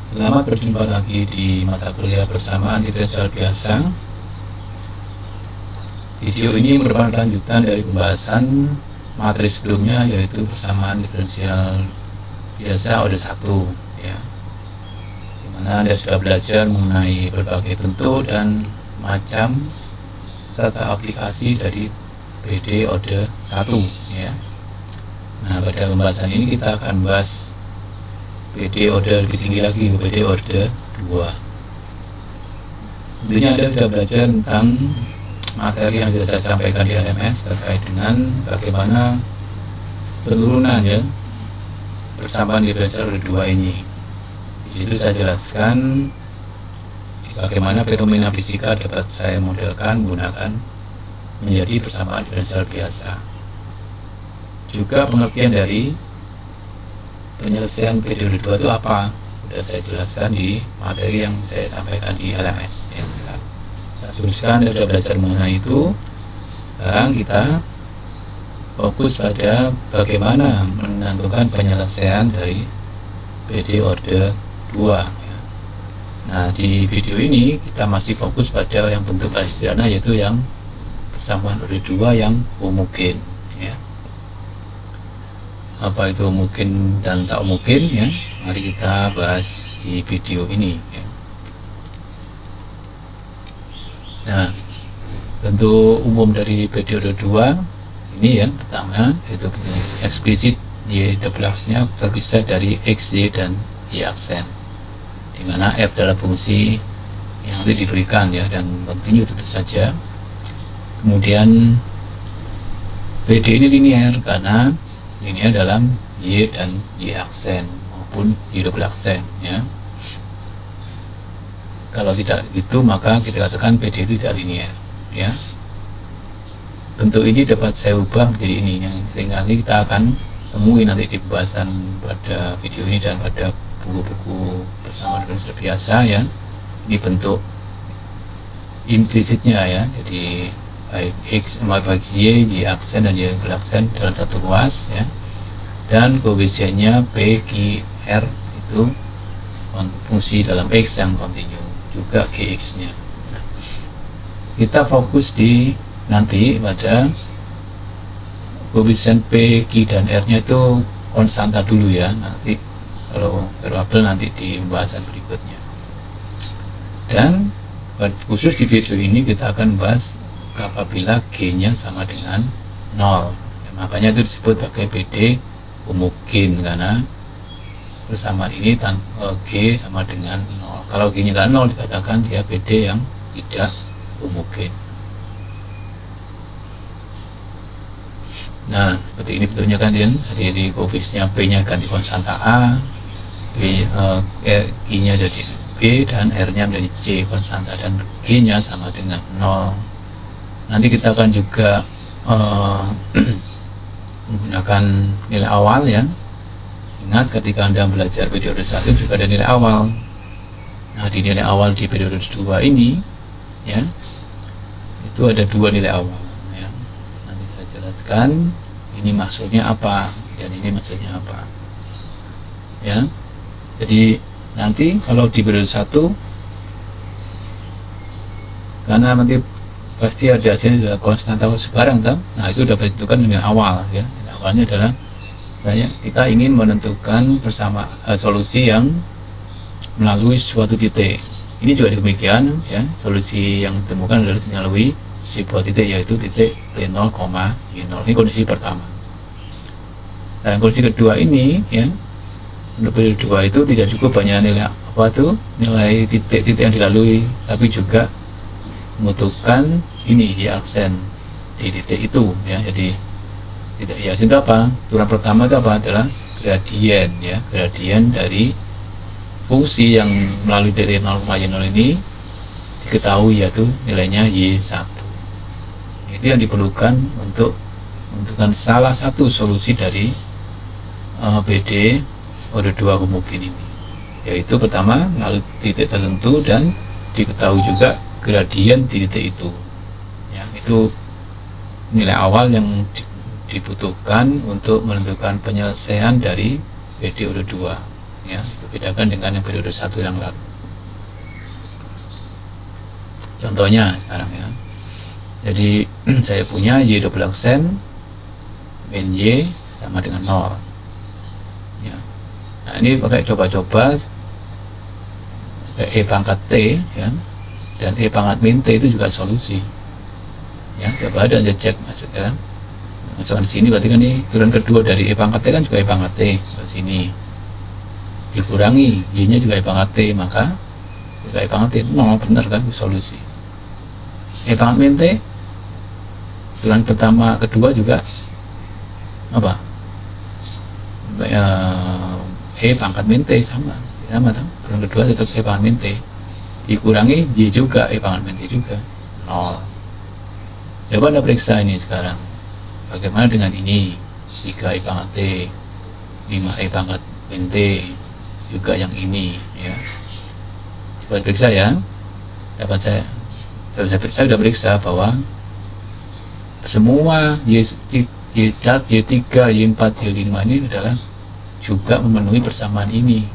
Selamat berjumpa lagi di mata kuliah persamaan diferensial biasa. Video ini merupakan lanjutan dari pembahasan materi sebelumnya, yaitu persamaan diferensial biasa order 1 ya. Dimana Anda sudah belajar mengenai berbagai bentuk dan macam serta aplikasi dari PD order 1 ya. Nah, pada pembahasan ini kita akan bahas PD order lebih tinggi lagi, PD order 2. Tentunya Anda sudah belajar tentang materi yang sudah saya sampaikan di LMS terkait dengan bagaimana penurunan ya persamaan diferensial order 2 ini. Di situ saya jelaskan bagaimana fenomena fisika dapat saya modelkan menggunakan menjadi persamaan diferensial biasa. Juga pengertian dari penyelesaian PD order 2 itu apa? Sudah saya jelaskan di materi yang saya sampaikan di LMS ya. Saya tuliskan, Anda sudah belajar mengenai itu. Sekarang kita fokus pada bagaimana menentukan penyelesaian dari PD order 2 ya. Nah, di video ini kita masih fokus pada yang bentuk paling sederhana, yaitu yang persamaan order 2 yang homogen ya. Apa itu mungkin dan tak mungkin ya, mari kita bahas di video ini ya. Nah, bentuk umum dari PD order 2 ini ya, pertama itu eksplisit Y double-nya terpisah dari X, Y, dan Y aksen, dimana F adalah fungsi yang nanti diberikan ya, dan kontinu tentu saja. Kemudian PD ini linear karena linear dalam Y dan Y aksen maupun Y double aksen ya. Kalau tidak itu maka kita katakan PD itu tidak linear ya. Bentuk ini dapat saya ubah menjadi ini yang seringkali kita akan temui nanti di pembahasan pada video ini dan pada buku-buku persamaan diferensial biasa ya. Ini bentuk implisitnya ya, jadi baik X baik Y, Y aksen dan Y double aksen dalam satu ruas ya, dan koefisiennya P, Q, R itu fungsi dalam X yang kontinu, juga Gx nya. Nah, kita fokus di nanti pada koefisien P, Q, dan R nya itu konstanta dulu ya, nanti kalau variabel nanti di pembahasan berikutnya. Dan khusus di video ini kita akan bahas apabila G-nya sama dengan 0 ya, makanya itu disebut sebagai PD homogen karena persamaan ini G sama dengan 0. Kalau G-nya kan 0 dikatakan dia PD yang tidak homogen. Nah, seperti ini bentuknya kan, jadi koefisien P-nya ganti konstanta A, Q-nya jadi B, dan R-nya menjadi C konstanta, dan G-nya sama dengan 0. Nanti kita akan juga menggunakan nilai awal ya. Ingat ketika Anda belajar PD order 1 juga ada nilai awal. Nah, di nilai awal di PD order 2 ini ya, itu ada dua nilai awal ya. Nanti saya jelaskan ini maksudnya apa dan ini maksudnya apa ya. Jadi nanti kalau di PD order 1 karena nanti pasti ada hasilnya konstanta sebarang toh. Nah, itu dapat ditentukan nilai awal ya. Nilai awalnya adalah kita ingin menentukan bersama solusi yang melalui suatu titik. Ini juga demikian ya, solusi yang ditemukan adalah melalui sebuah titik, yaitu titik T0, Y0. Ini kondisi pertama. Dan kondisi kedua ini ya, untuk periode 2 itu tidak cukup banyak nilai nilai titik-titik yang dilalui, tapi juga membutuhkan ini Y aksen di titik itu ya. Jadi titik Y aksen itu apa? Aturan pertama itu apa? Adalah gradien ya, gradien dari fungsi yang melalui titik 0, Y0 ini diketahui, yaitu nilainya Y1. Itu yang diperlukan untuk menentukan salah satu solusi dari PD order 2 homogen ini, yaitu pertama melalui titik tertentu dan diketahui juga gradien di titik itu ya. Itu nilai awal yang dibutuhkan untuk menentukan penyelesaian dari PD order 2 ya. Itu bedakan dengan yang periode 1 yang lalu. Contohnya sekarang ya, jadi saya punya Y double aksen min Y sama dengan 0 ya. Nah ini pakai coba-coba E pangkat T ya, dan E pangkat min T itu juga solusi ya. Coba ada cek masukkan di sini, berarti kan ini turun kedua dari E pangkat T kan juga E pangkat T ke sini, dikurangi Y nya juga E pangkat T, maka juga E pangkat T 0, benar kan, solusi. E pangkat min T turunan pertama kedua juga apa, E pangkat min T sama tuh, turunan kedua tetap E pangkat min T, dikurangi Y juga E pangkat min T juga 0. Coba Anda periksa ini sekarang, bagaimana dengan ini, 3 E pangkat T, 5 E pangkat min T, juga yang ini ya. Coba periksa ya, dapat saya sudah periksa bahwa semua Y3, Y4, Y5 ini adalah juga memenuhi persamaan ini.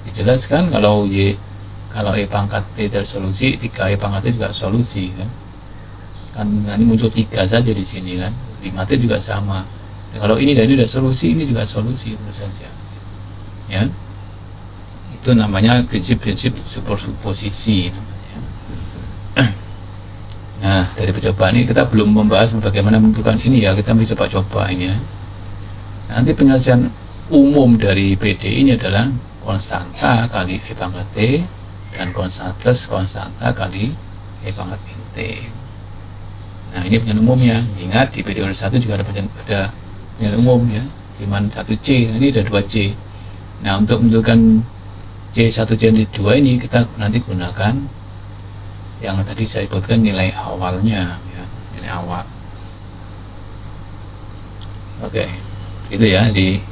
Dijelaskan kalau E pangkat T tersolusi, 3 E pangkat T juga solusi kan. Kan ini muncul 3 saja di sini kan, 5T juga sama. Dan kalau ini dan ini sudah solusi, ini juga solusi tentu saja ya. Itu namanya prinsip-prinsip superposisi. Nah, dari percobaan ini kita belum membahas bagaimana menentukan ini ya, kita masih coba-coba ini ya. Nanti penyelesaian umum dari PD ini adalah konstanta kali E pangkat T dan konstanta plus konstanta kali E pangkat T. Nah, ini penyelesaian umumnya. Ingat di PD 1 juga ada penyelesaian umum ya, cuman 1C, ini ada 2C. Nah, untuk menentukan C1, C2 ini kita nanti gunakan yang tadi saya sebutkan nilai awalnya ya, nilai awal. Oke, itu ya, itu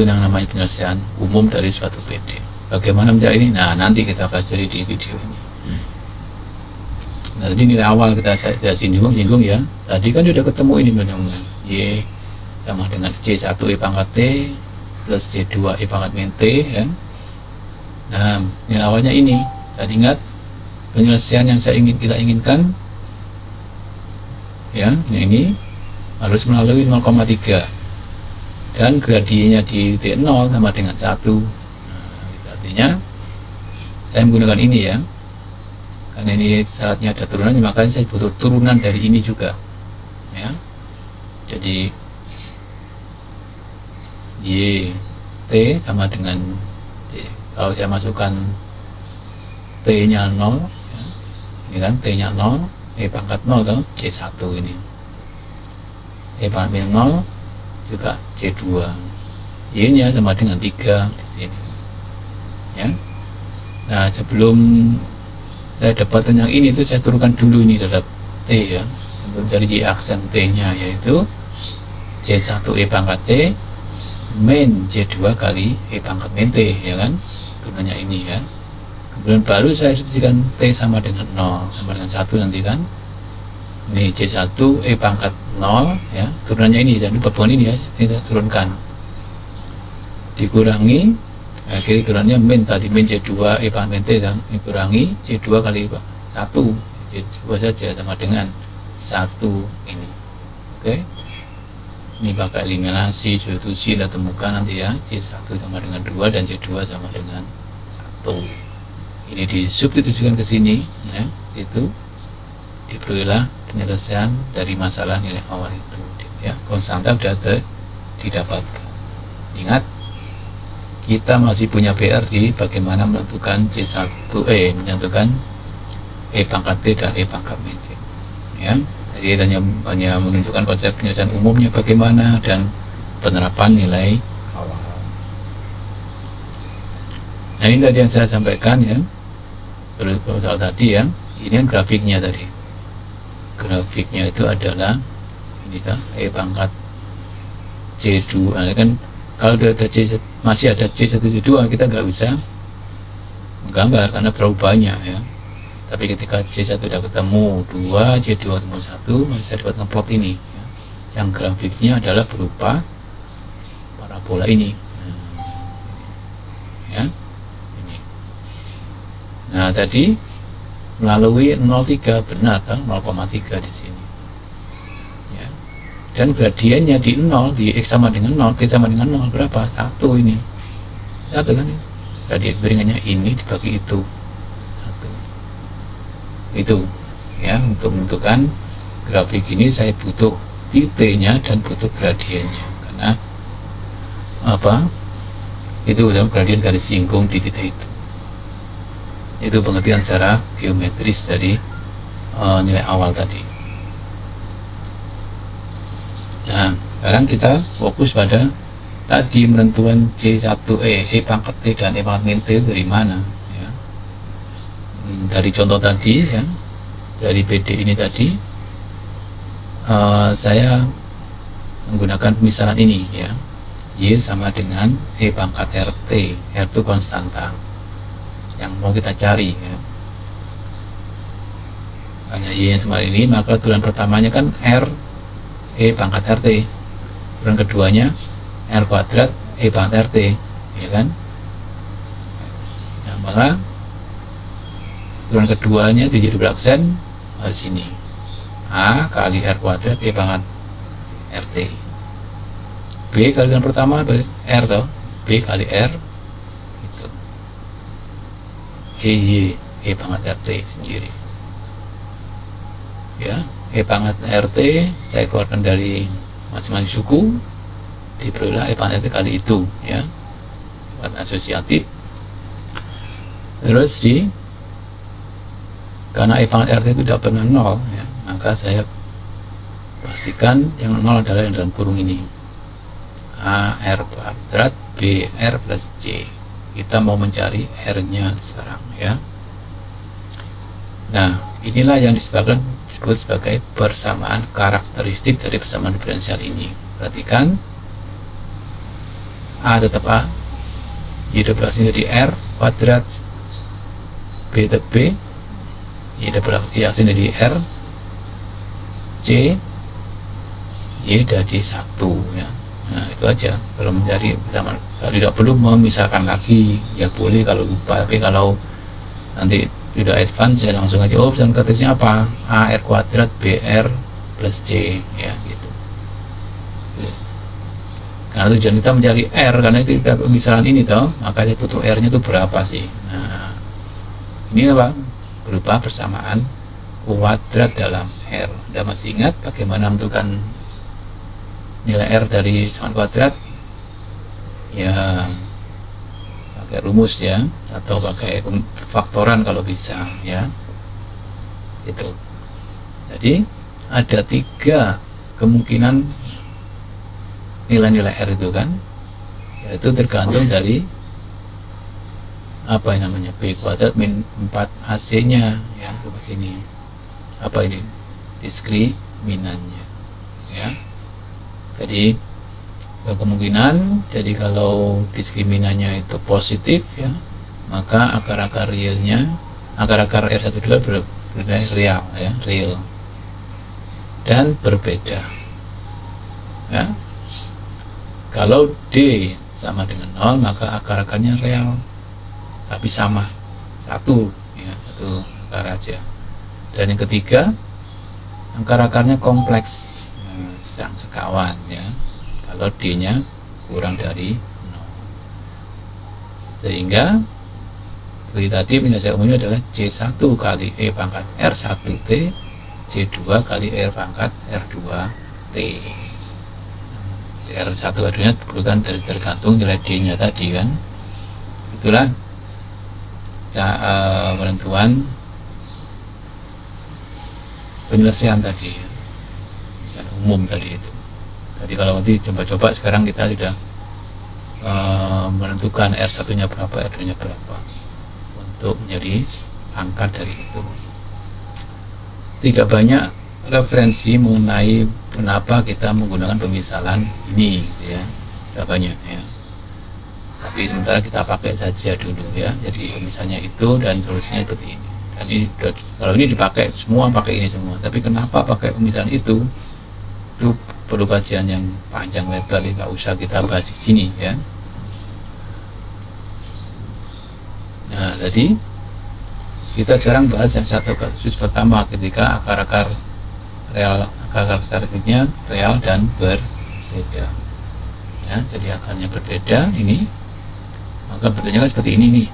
yang namanya penyelesaian umum dari suatu PD. Bagaimana mencari ini? Nah, nanti kita pelajari di video ini. Nah, tadi nilai awal saya singgung ya. Tadi kan sudah ketemu ini benar-benar Y sama dengan C1 E pangkat T plus C2 E pangkat min T ya. Nah, nilai awalnya ini. Tadi ingat penyelesaian yang kita inginkan ya, ini harus melalui 0,3 dan gradiennya di titik 0 sama dengan 1. Nah, itu artinya saya menggunakan ini ya, karena ini syaratnya ada turunan, makanya saya butuh turunan dari ini juga ya. Jadi Y T sama dengan C. Kalau saya masukkan T nya 0 ya, ini kan T nya 0, E pangkat 0 atau C1 ini, E pangkat 0 juga C2, Y nya sama dengan 3 di sini ya. Nah, sebelum saya dapatkan yang ini itu saya turunkan dulu ini terhadap T ya, untuk dari Y aksen T nya, yaitu C1 E pangkat T min C2 kali E pangkat min T ya kan, turunannya ini ya. Kemudian baru saya substitusikan T sama dengan 0 sama dengan 1 nanti kan. Ini C1 E pangkat 0 ya, turunannya ini, dan pertemuan ini ya kita turunkan, dikurangi kiri turunannya min, tadi min C2 E pangkat min T dan dikurangi C2 kali 1 C2 saja sama dengan 1 ini. Oke, ini pakai eliminasi, substitusi, kita temukan nanti ya, C1 sama dengan 2 dan C2 sama dengan 1. Ini disubstitusikan ke sini ya, situ diperolehlah penyelesaian dari masalah nilai awal itu ya. Konstanta sudah didapatkan. Ingat, kita masih punya PR di bagaimana menentukan menentukan E pangkat T dan E pangkat min T ya. Jadi hanya menunjukkan konsep penyelesaian umumnya bagaimana dan penerapan nilai awal. Nah, ini tadi yang saya sampaikan ya, soal tadi ya. Ini kan grafiknya tadi. Grafiknya itu adalah ini kan E pangkat C2. Nah, kan kalau masih ada C1, C2 kita nggak bisa menggambar karena terlalu banyak ya. Tapi ketika C1 sudah ketemu 2, C2 ketemu 1, maka saya dapat ngeplot ini ya. Yang grafiknya adalah berupa parabola parabola ini. Ya, ini. Nah, tadi melalui 0,3 benar kan, 0,3 di sini. Ya. Dan gradiennya di 0, di X sama dengan 0, T sama dengan 0 berapa? 1 ini. 1 kan ini. Gradien beringannya ini dibagi itu. 1. Itu ya, untuk menentukan grafik ini saya butuh titiknya dan butuh gradiennya, karena apa? Itu udah gradien garis singgung di titik itu pengertian secara geometris dari nilai awal tadi. Nah, sekarang kita fokus pada tadi menentukan C1E, E pangkat T dan E pangkat min T dari mana ya. Dari contoh tadi ya, dari PD ini tadi saya menggunakan pemisalan ini ya, Y sama dengan E pangkat RT, R itu konstanta yang mau kita cari ya. Hanya Y yang sama ini, maka turunan pertamanya kan R E pangkat RT, turunan keduanya R kuadrat E pangkat RT, ya kan. Nah, maka turunan keduanya jadi beraksen sini, A kali R kuadrat E pangkat RT, B kali yang pertama R toh, B kali R itu Y E pangkat RT sendiri ya. E pangkat RT saya keluarkan dari masing-masing suku, diperoleh E pangkat RT kali itu ya, sifat asosiatif. Terus karena E pangkat RT itu tidak pernah 0 ya, maka saya pastikan yang 0 adalah yang dalam kurung ini, A R kuadrat B R plus C. Kita mau mencari R nya sekarang ya. Nah, inilah yang disebut sebagai persamaan karakteristik dari persamaan diferensial ini. Perhatikan, A tetap A, Y berasal dari R kuadrat, B tetap B, Y berasal dari R, C, Y dari 1 ya. Nah, itu aja. Kalau mencari persamaan, tidak perlu memisahkan lagi ya, boleh kalau lupa, tapi kalau nanti tidak advance ya langsung aja, oh persamaan karakteristiknya apa? A R kuadrat B R plus C ya gitu. Karena tujuan kita mencari R, karena itu kita pemisahan ini toh, maka saya butuh R nya itu berapa sih. Nah, ini apa? Berupa persamaan kuadrat dalam R. Anda masih ingat bagaimana menentukan nilai R dari persamaan kuadrat? Ya, pakai rumus ya, atau pakai faktoran kalau bisa ya. Itu. Jadi ada 3 kemungkinan nilai-nilai R itu kan, yaitu tergantung dari apa yang namanya B kuadrat min 4 AC nya ya, rumus ini apa ini, diskriminannya ya. Jadi kemungkinan, jadi kalau diskriminannya itu positif ya, maka akar-akar realnya, akar-akar R12 bernilai real ya, real dan berbeda ya. Kalau D sama dengan 0, maka akar-akarnya real tapi sama, 1 ya, 1 akar aja. Dan yang ketiga, akar-akarnya kompleks yang sekawan ya, kalau D nya kurang dari 0, sehingga seperti tadi penjelasan umumnya adalah C1 kali E pangkat R1T, C2 kali R pangkat R2T. R1 R2 bukan tergantung nilai D nya tadi kan. Itulah penentuan penyelesaian tadi yang umum tadi itu. Jadi kalau nanti coba-coba sekarang kita sudah menentukan R1 nya berapa, R2 nya berapa untuk menjadi angka dari itu. Tidak banyak referensi mengenai kenapa kita menggunakan pemisalan ini gitu ya, tidak banyak ya, tapi sementara kita pakai saja dulu ya. Jadi misalnya itu dan solusinya seperti ini. Dan ini, kalau ini dipakai semua pakai ini semua, tapi kenapa pakai pemisalan itu perlu kajian yang panjang lebar, nggak usah kita bahas di sini ya. Nah, tadi kita sekarang bahas yang satu kasus pertama ketika akar-akar real, akar-akarnya real dan berbeda. Ya, jadi akarnya berbeda ini, maka bentuknya kan seperti ini nih.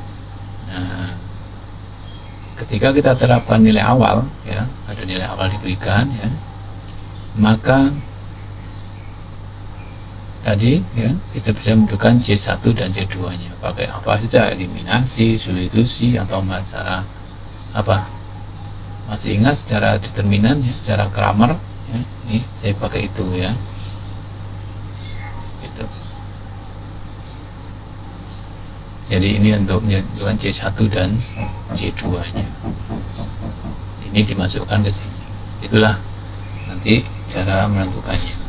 Nah, ketika kita terapkan nilai awal, ya, ada nilai awal diberikan, ya, maka tadi ya kita bisa menentukan C1 dan C2 nya pakai apa saja, eliminasi, substitusi, atau cara apa, masih ingat cara determinan ya, cara Kramer ya, ini saya pakai itu ya, gitu. Jadi ini untuk menentukan C1 dan C2 nya, ini dimasukkan ke sini, itulah nanti cara menentukannya.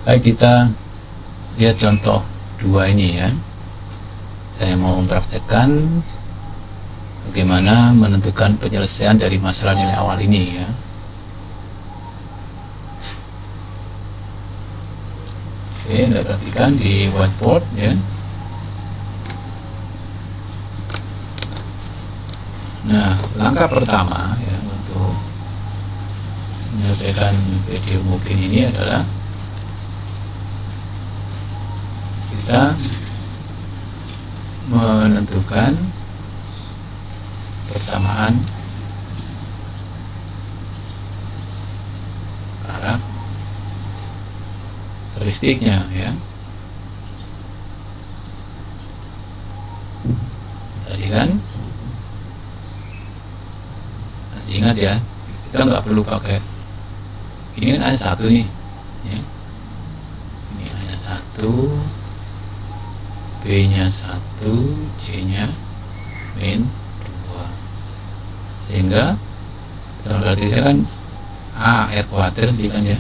Baik, kita lihat contoh 2 ini ya. Saya mau mempraktekkan bagaimana menentukan penyelesaian dari masalah nilai awal ini ya. Oke, Anda perhatikan di whiteboard ya. Nah, langkah pertama ya untuk menyelesaikan video mungkin ini adalah kita menentukan persamaan karakteristiknya ya. Tadi kan masih ingat ya, kita nggak perlu pakai ini, kan hanya satu nih ya. Ini hanya satu, B nya 1, C nya min 2, sehingga kalau berarti saya kan A R kuadrat kan ya,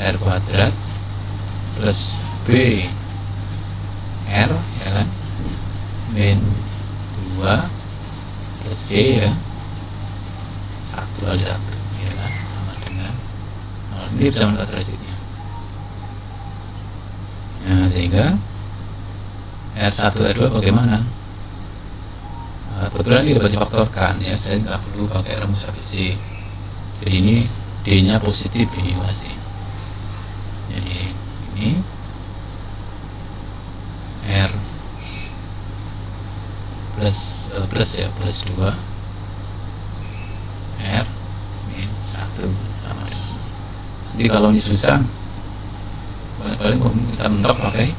R kuadrat plus B R ya kan, min 2 plus C ya, 1 kali 1 ya kan, sama dengan 0. Ini sama karakteristiknya. Nah, sehingga R1, R2 bagaimana? Nah, kebetulan ini dapat difaktorkan ya, saya nggak perlu pakai rumus ABC. Jadi ini D nya positif ini masih. Jadi ini R plus ya, plus 2 R min 1 sama dengan. Nanti kalau ini susah, paling kita mentok pakai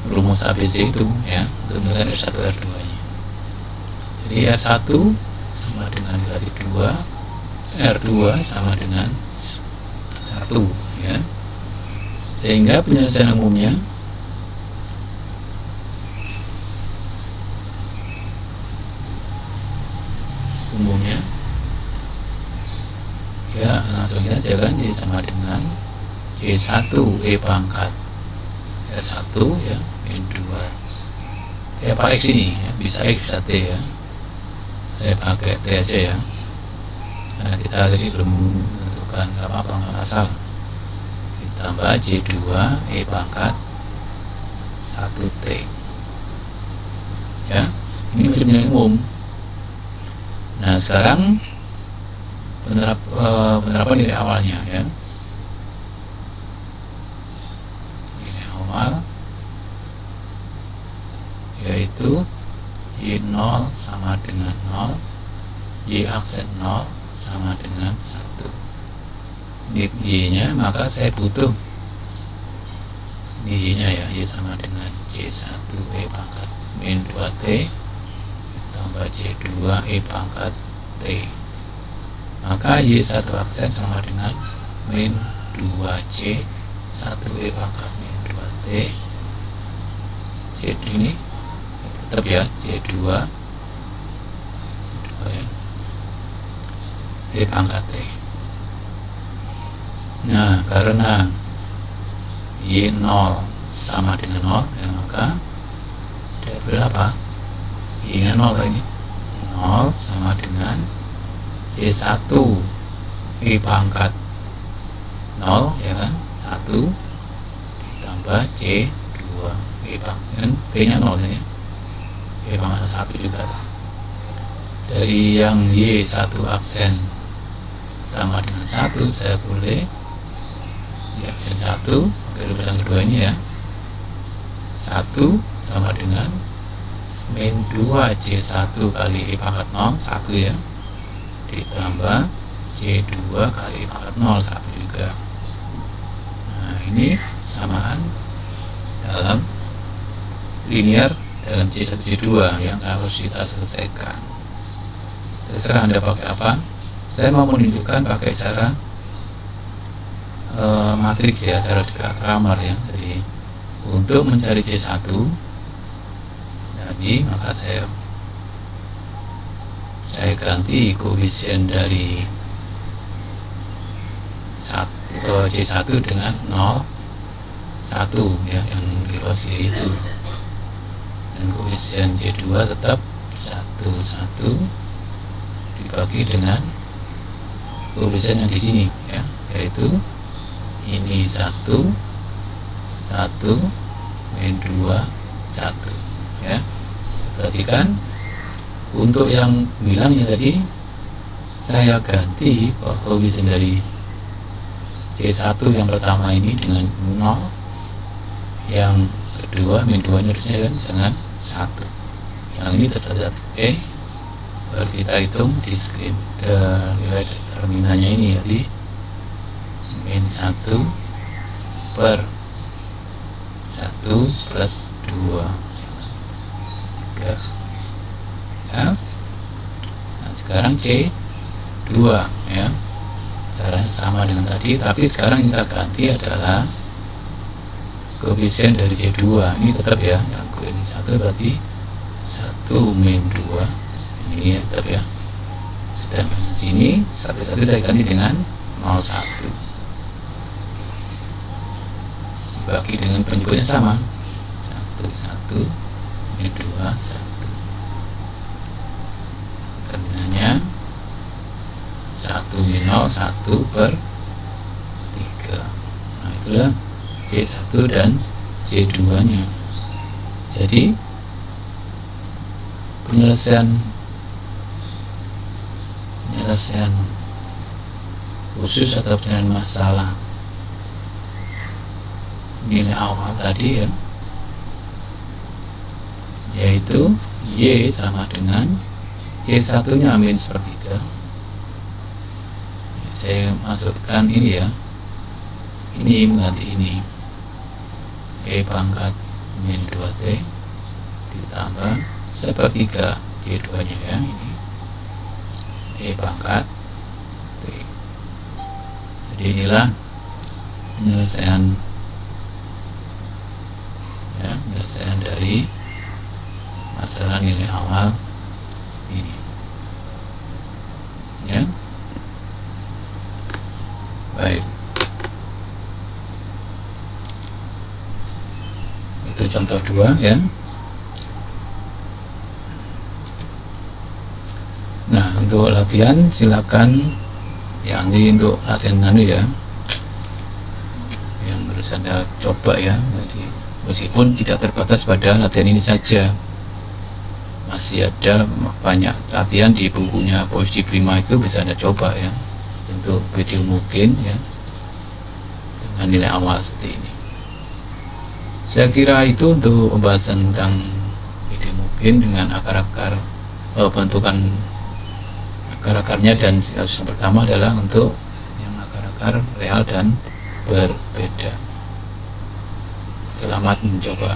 rumus ABC itu ya, untuk menentukan R1 R2 nya. Jadi R1 sama dengan negatif 2, R2 sama dengan 1 ya. Sehingga penyelesaian umumnya ya langsung aja kan, jadi sama dengan C1 E pangkat R1 ya min 2 T apa X ini ya, bisa X bisa T ya, saya pakai T aja ya karena kita tadi belum menentukan, nggak apa-apa, nggak masalah. Ditambah C2 E pangkat 1 T ya, ini masih penyelesaian umum. Nah, sekarang penerapan nilai awalnya ya. Nilai awal yaitu Y0 sama dengan 0, Y aksen 0 sama dengan 1. Ini Y nya, maka saya butuh ini Y nya ya, Y sama dengan C1 E pangkat min 2T tambah C2 E pangkat T, maka Y1 aksen sama dengan min 2C 1 E pangkat min 2T. C ini tetap ya, C2 ya, E pangkat T. Nah, karena Y0 sama dengan 0 ya, maka dia berapa? Y nya 0 ini, 0 sama dengan C1 E pangkat 0 ya kan, 1 ditambah C2 kan T nya 0 ya, Y pangkat 1 juga. Dari yang Y1 aksen sama dengan 1, saya boleh di aksen 1 pakai rumusan kedua ini ya, 1 sama dengan min 2 C1 kali Y pangkat 0 1 ya, ditambah C2 kali Y pangkat 0 1 juga. Nah ini samaan dalam linear dalam C1 C2 yang harus kita selesaikan. Terserah Anda pakai apa. Saya mau menunjukkan pakai cara matriks ya, cara Cramer ya. Jadi untuk mencari C1 tadi, maka saya ganti koefisien dari C1 dengan 0 1 ya, yang di ruas kiri itu, dan koefisien C2 tetap 1 dibagi dengan koefisien yang di sini ya, yaitu ini 1 min 2 1 ya. Perhatikan untuk yang bilangnya tadi saya ganti koefisien dari C1 yang pertama ini dengan 0, yang kedua min 2 nya harusnya kan dengan 1, yang ini tetap baru kita hitung di nilai determinannya ini, jadi min 1 per 1 plus 2 3 ya. Nah sekarang C2 ya, caranya sama dengan tadi, tapi sekarang kita ganti adalah koefisien dari C2 ini tetap ya, yang ini 1 berarti 1 min 2 ini tetap ya. Sedangkan sini satu-satu saya ganti dengan 01 dibagi dengan penyebutnya sama, 1 min 2 1, terminalnya 1 min 0 1 per 3. Nah itulah C1 dan C2 nya. Jadi penyelesaian khusus atau penyelesaian masalah nilai awal tadi ya, yaitu Y sama dengan C1 nya min sepertiga. Saya masukkan ini ya, ini mengganti ini, Y pangkat min 2T ditambah sepertiga C2 nya ya, ini Y pangkat T. Jadi inilah penyelesaian ya, penyelesaian dari masalah nilai awal ini ya. Baik, itu contoh 2 ya. Nah untuk latihan silakan ya, nanti untuk latihan ya yang harus Anda coba ya. Jadi meskipun tidak terbatas pada latihan ini saja, masih ada banyak latihan di bukunya Posisi Prima, itu bisa Anda coba ya, untuk video mungkin ya, dengan nilai awal seperti ini. Saya kira itu untuk pembahasan tentang video mungkin dengan akar-akar bentukan akar-akarnya, dan yang pertama adalah untuk yang akar-akar real dan berbeda. Selamat mencoba.